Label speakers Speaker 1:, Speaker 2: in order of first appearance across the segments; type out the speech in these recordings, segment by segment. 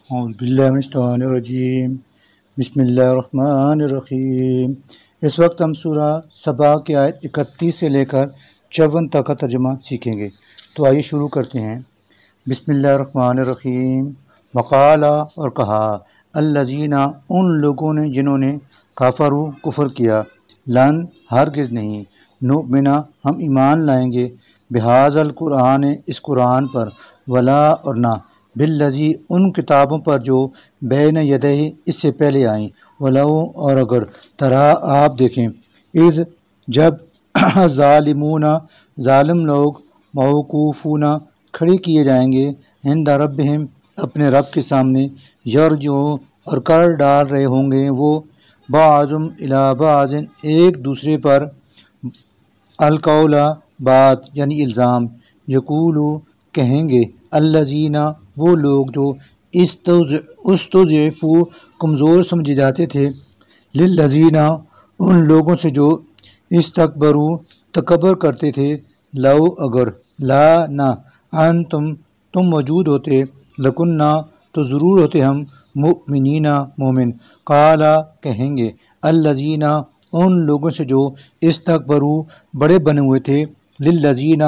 Speaker 1: اعوذ باللہ من الشیطان الرجیم بسم اللہ الرحمن الرحیم۔ اس وقت ہم سورہ سبا کی آیت 31 سے لے کر 54 تک کا ترجمہ سیکھیں گے، تو آئیے شروع کرتے ہیں۔ بسم اللہ الرحمن الرحیم۔ وقالا اور کہا، الذین ان لوگوں نے جنہوں نے کافروا کفر کیا، لن ہرگز نہیں، نؤمنا ہم ایمان لائیں گے، بہذا القرآن اس قرآن پر، ولا اور نہ، بالذی ان کتابوں پر جو بین یدیہ اس سے پہلے آئیں، ولو اور اگر، ترا آپ دیکھیں، اذ جب ظالمون ظالم لوگ، موقوفون کھڑے کیے جائیں گے، عند ربہم اپنے رب کے سامنے، یرجعو اور کر ڈال رہے ہوں گے وہ، بعضم الی بعض ایک دوسرے پر، القول بات یعنی الزام، یقولو کہیں گے، الذین وہ لوگ جو استضعفوا کمزور سمجھے جاتے تھے، للذین ان لوگوں سے جو استکبروا تکبر کرتے تھے، لو اگر، لا نہ، انتم تم موجود ہوتے، لکنہ تو ضرور ہوتے ہم، مؤمنین مومن، قالا کہیں گے، الذین ان لوگوں سے جو استکبروا بڑے بنے ہوئے تھے، للذین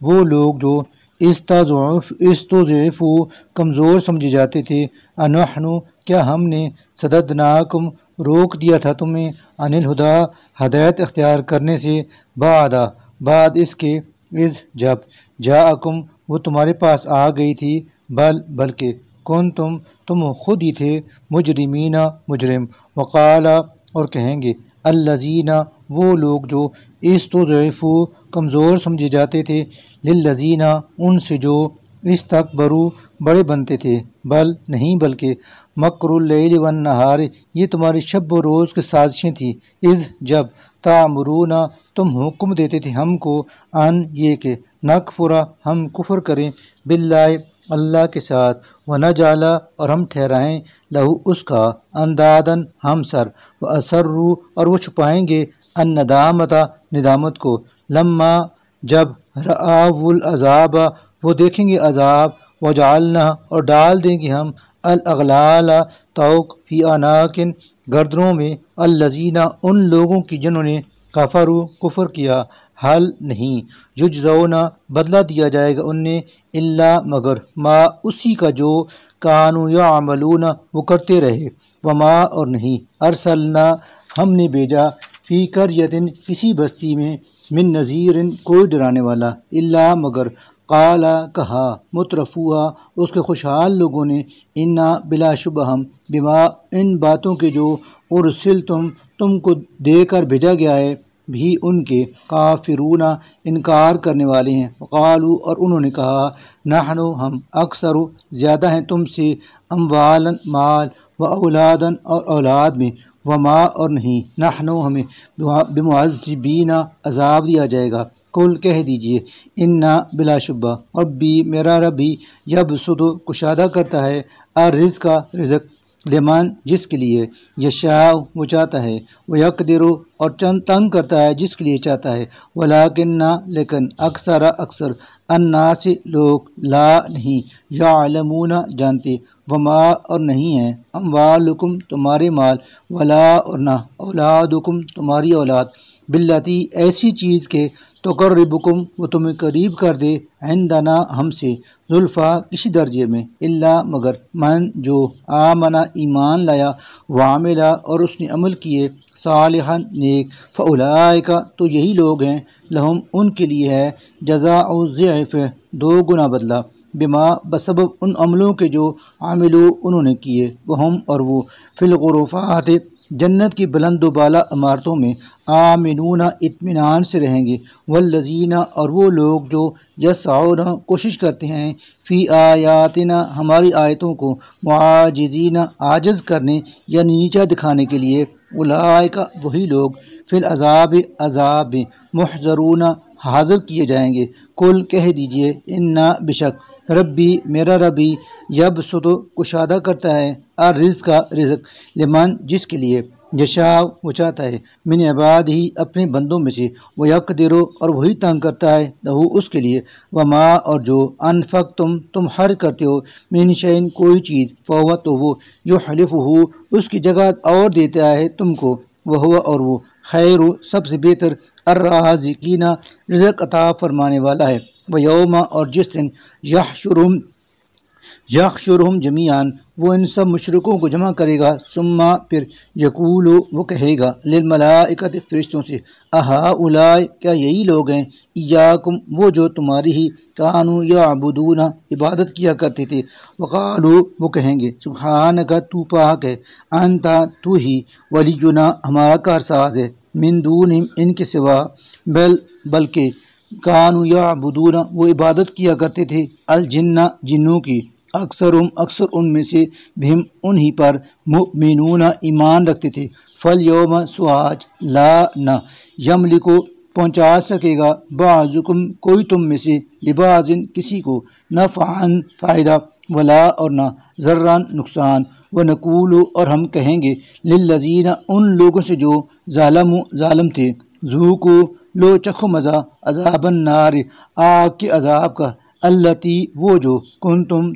Speaker 1: وہ لوگ جو استضعفوا کمزور سمجھے جاتے تھے، انحن کیا ہم نے، صددناکم روک دیا تھا تمہیں، عن الہدی ہدایت اختیار کرنے سے، بعد اس کے، اذ جب، جاءکم وہ تمہارے پاس آ گئی تھی، بلکہ کنتم تم خود ہی تھے، مجرمین مجرم، وقالا اور کہیں گے، الذین وہ لوگ جو استضعفوا کمزور سمجھے جاتے تھے، للذین ان سے جو استکبروا بڑے بنتے تھے، بل نہیں بلکہ، مکر اللیل والنہار یہ تمہاری شب و روز کی سازشیں تھیں، اذ جب، تامرون تم حکم دیتے تھے ہم کو، ان یہ کہ، نکفر ہم کفر کریں، باللہ اللہ کے ساتھ، ونجعل اور ہم ٹھہرائیں، لہو اس کا، اندادن ہمسر، واسروا اور وہ چھپائیں گے، الندامت ندامت کو، لما جب، رآو العذاب وہ دیکھیں گے عذاب، وجعلنا اور ڈال دیں گے ہم، الاغلال توق، فی اعناق گردنوں میں، الذین ان لوگوں کی جنہوں نے کفروا کفر کیا، حل نہیں، یجزون بدلہ دیا جائے گا انہیں، الا مگر، ما اسی کا جو، کانوا یعملون وہ کرتے رہے، وما اور نہیں، ارسلنا ہم نے بھیجا، فی قریۃ کسی بستی میں، من نذیر کوئی ڈرانے والا، الا مگر، قالا کہا، مترفوہا اس کے خوشحال لوگوں نے، انا بلا شبہ ہم، بما ان باتوں کے جو، ارسلتم تم کو دے کر بھیجا گیا ہے، بھی ان کے، کافرون انکار کرنے والے ہیں، وقالو اور انہوں نے کہا، نحن ہم، اکثر زیادہ ہیں تم سے، اموالا مال، و اولادن اور اولاد میں، وما اور نہیں، نحن ہمیں، بمعذبین عذاب دیا جائے گا، کل کہہ دیجئے، انا بلا شبہ ربی میرا رب بھی، یبسط کشادہ کرتا ہے، الرزق رزق، لمن جس کے لیے، یشاء وہ چاہتا ہے، ویقدر اور تنگ کرتا ہے جس کے لیے چاہتا ہے، ولیکن لیکن، اکثر الناس لوگ، لا نہیں، یعلمون جانتے، وما اور نہیں ہے، اموالکم تمہارے مال، ولا اور نہ، اولادکم تمہاری اولاد، باللتی ایسی چیز کے، تقربکم وہ تمہیں قریب کر دے، عندنا ہم سے، زلفیٰ کسی درجے میں، الا مگر، من جو، آمنا ایمان لایا، وعملا اور اس نے عمل کیے، صالحا نیک، فاولئک تو یہی لوگ ہیں، لہم ان کے لیے ہے، جزاء الضعف دو گنا بدلہ، بما بسبب ان عملوں کے جو، عملو انہوں نے کیے، وہم اور وہ، فی الغرفات جنت کی بلند و بالا عمارتوں میں، آمنون اطمینان سے رہیں گے، والذین اور وہ لوگ جو، یسعون کوشش کرتے ہیں، فی آیاتنا ہماری آیتوں کو، معاجزین عاجز کرنے یعنی نیچا دکھانے کے لیے، اولئک وہی لوگ، فی العذاب عذاب میں، محضرون حاضر کیے جائیں گے، کل کہہ دیجئے، انا بشک، ربی میرا ربی، یبسط کشادہ کرتا ہے، الرزق رزق، لمن جس کے لیے، یشاء وہ چاہتا ہے من عباد ہی اپنے بندوں میں سے، وہ یقدر اور وہی تنگ کرتا ہے لہو اس کے لیے، وما اور جو انفق تم خرچ کرتے ہو من شین کوئی چیز، فہو تو وہ یحلف ہو اس کی جگہ اور دیتا ہے تم کو، وہ اور وہ خیر سب سے بہتر الرازقین رزق عطا فرمانے والا ہے، وہ یوم اور جس دن یحشرہم جمیعاً وہ ان سب مشرکوں کو جمع کرے گا، ثم پھر یقول وہ کہے گا للملائکۃ فرشتوں سے، اہؤلاء کیا یہی لوگ ہیں، ایاکم وہ جو تمہاری ہی کانوا یعبدون عبادت کیا کرتے تھے، وقالو وہ کہیں گے سبحانک تو پاک ہے، انت تو ہی ولینا ہمارا کارساز ہے، من دونہم ان کے سوا، بلکہ کانوا یعبدون وہ عبادت کیا کرتے تھے الجن جنوں کی، اکثر ان میں سے بہم انہی پر مؤمنون ایمان رکھتے تھے، فالیوم سو آج لا نہ یملکو پہنچا سکے گا بعضکم کوئی تم میں سے لبعض کسی کو نفعن فائدہ ولا اور نہ ضررن نقصان، ونقول اور ہم کہیں گے للذین ان لوگوں سے جو ظالم تھے، ذوقو لو چکھو مزہ عذاب النار آگ کے عذاب کا، التی وہ جو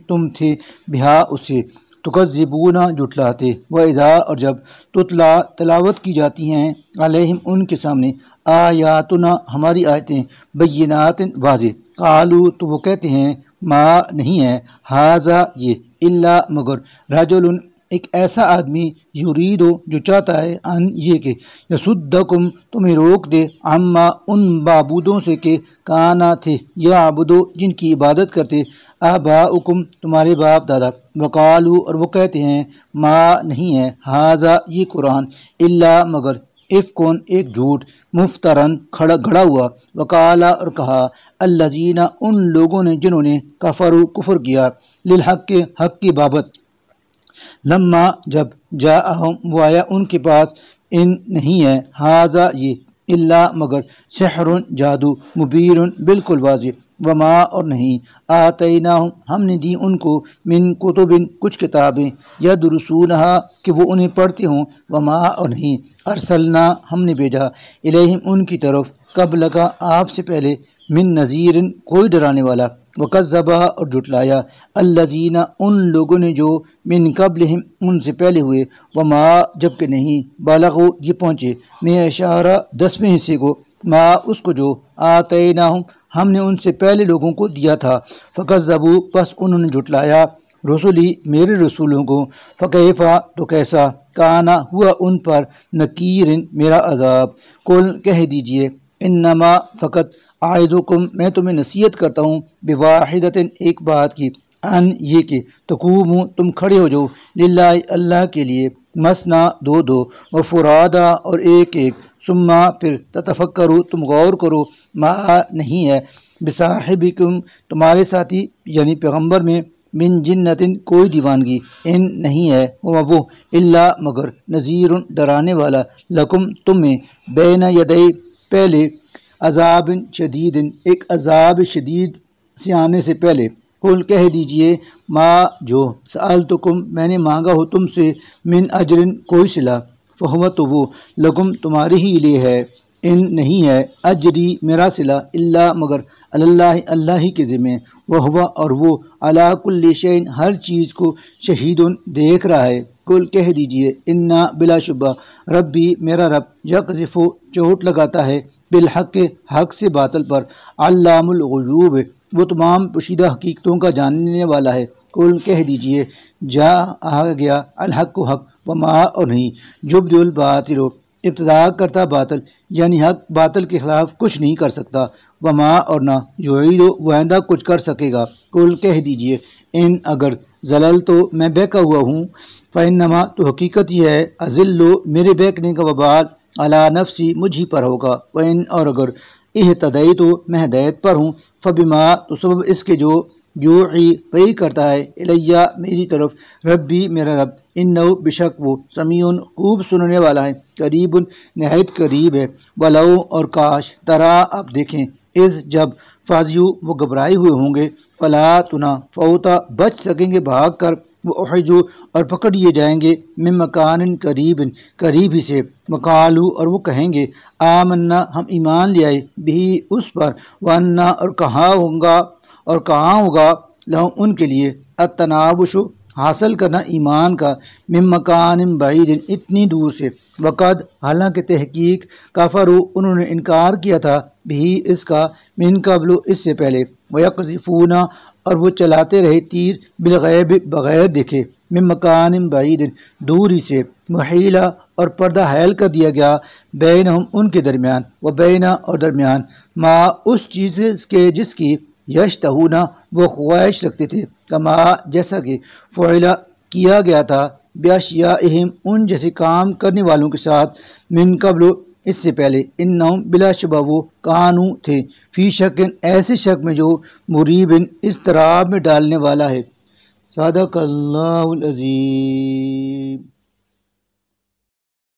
Speaker 1: تم تھے بہا اسے تکذبون جھٹلاتے، وَإِذَا اور جب تتلا تلاوت کی جاتی ہیں علیہم ان کے سامنے آیاتنا ہماری آیتیں بینات واضح، قالو تو وہ کہتے ہیں ما نہیں ہے ھذا یہ الا مگر رجل ایک ایسا آدمی یریدو جو چاہتا ہے ان یہ کہ یصدکم تمہیں روک دے عما ان معبودوں سے کہ کانا تھے یعبدو جن کی عبادت کرتے آباؤکم تمہارے باپ دادا، وقالو اور وہ کہتے ہیں ما نہیں ہے ھذا یہ قرآن الا مگر افکن ایک جھوٹ مفترن گھڑا ہوا، وقالا اور کہا الذین ان لوگوں نے جنہوں نے کفروا کفر کیا للحق حق کی بابت، لما جب جاءہم وہ آیا ان کے پاس، ان نہیں ہے ھذا یہ الا مگر سحر جادو مبین بالکل واضح، وما اور نہیں آتیناہم ہم نے دی ان کو من کتب کچھ کتابیں یدرسونہا کہ وہ انہیں پڑھتے ہوں، وما اور نہیں ارسلنا ہم نے بھیجا الیہم ان کی طرف قبل کا آپ سے پہلے من نذیر کوئی ڈرانے والا، وکذبا اور جھٹلایا الذین ان لوگوں نے جو من قبلہم ان سے پہلے ہوئے، وما جبکہ نہیں بالغوا یہ پہنچے میں اشارہ 10ویں حصے کو، ما اس کو جو آتیناہم ہم نے ان سے پہلے لوگوں کو دیا تھا، فکذبوا پس انہوں نے جھٹلایا رسولی میرے رسولوں کو، فکیفا تو کیسا کانا ہوا ان پر نکیر میرا عذاب، قل کہہ دیجئے انما فقط اعظکم میں تمہیں نصیحت کرتا ہوں بواحدۃ ایک بات کی، ان یہ کہ تقوموا تم کھڑے ہو جاؤ للہ اللہ کے لیے، مثنا دو دو وفرادا اور ایک ایک، ثم پھر تتفکروا تم غور کرو ما نہیں ہے بصاحبکم تمہارے ساتھی یعنی پیغمبر میں من جنتن کوئی دیوانگی، ان نہیں ہے وہ الا مگر نذیر ڈرانے والا لکم تمہیں بین یدی پہلے عذاب شدید ایک عذاب شدید سے آنے سے پہلے، قل کہہ دیجئے ما جو سألتکم میں نے مانگا ہو تم سے من اجر کوئی صلہ، فہو تو وہ لکم تمہاری ہی لیے ہے، ان نہیں ہے اجری میرا صلہ الا مگر اللہ اللہ ہی کے ذمہ، وہو اور وہ علی کل شیء ہر چیز کو شہید دیکھ رہا ہے، قل کہہ دیجئے انا بلا شبہ ربی میرا رب یقذف چوٹ لگاتا ہے بالحق حق سے باطل پر، علام الغیوب وہ تمام پوشیدہ حقیقتوں کا جاننے والا ہے، قل کہہ دیجئے جا آ گیا الحق حق، وما اور نہیں یبدئ الباطل ابتدا کرتا باطل یعنی حق باطل کے خلاف کچھ نہیں کر سکتا، وما اور نہ یعید وہ آئندہ کچھ کر سکے گا، قل کہہ دیجئے ان اگر زلل تو میں بہکا ہوا ہوں، فإنما تو حقیقت یہ ہے اذل میرے بہکنے کا وبال علی نفسی مجھ ہی پر ہوگا، وإن اور اگر اہتدیت میں ہدایت پر ہوں، فبما تو سبب اس کے جو یوحی وحی کرتا ہے الیہ میری طرف ربی میرا رب، انہو بشک وہ سمیع خوب سننے والا ہے، قریب نہایت قریب ہے، ولو اور کاش ترا آپ دیکھیں از جب فاضیو وہ گھبرائے ہوئے ہوں گے، فلا تنا فوتا بچ سکیں گے بھاگ کر، وہ احجو اور پکڑ لیے جائیں گے من مکان قریب قریب ہی سے، وقالو اور وہ کہیں گے آمنا ہم ایمان لے آئے بھی اس پر، وانا اور کہاں ہوگا لہم ان کے لیے التناوش حاصل کرنا ایمان کا، من مکان بعید اتنی دور سے، وقد حالانکہ تحقیق کفروا انہوں نے انکار کیا تھا بھی اس کا، من قبل اس سے پہلے، ویقذفون اور وہ چلاتے رہے تیر بالغیب بغیر دیکھے، من مکان بعید دور ہی سے، محیلہ اور پردہ حائل کر دیا گیا بینہم ان کے درمیان، و بینا اور درمیان، ما اس چیز کے جس کی یشتہون وہ خواہش رکھتے تھے، کما جیسا کہ فعلا کیا گیا تھا بیاشیائہم ان جیسے کام کرنے والوں کے ساتھ، من قبل اس سے پہلے، انہم بلا شبہ وہ کانو تھے، فی شکن ایسے شک میں جو مریبن اضطراب میں ڈالنے والا ہے۔ صدق اللہ العظیم۔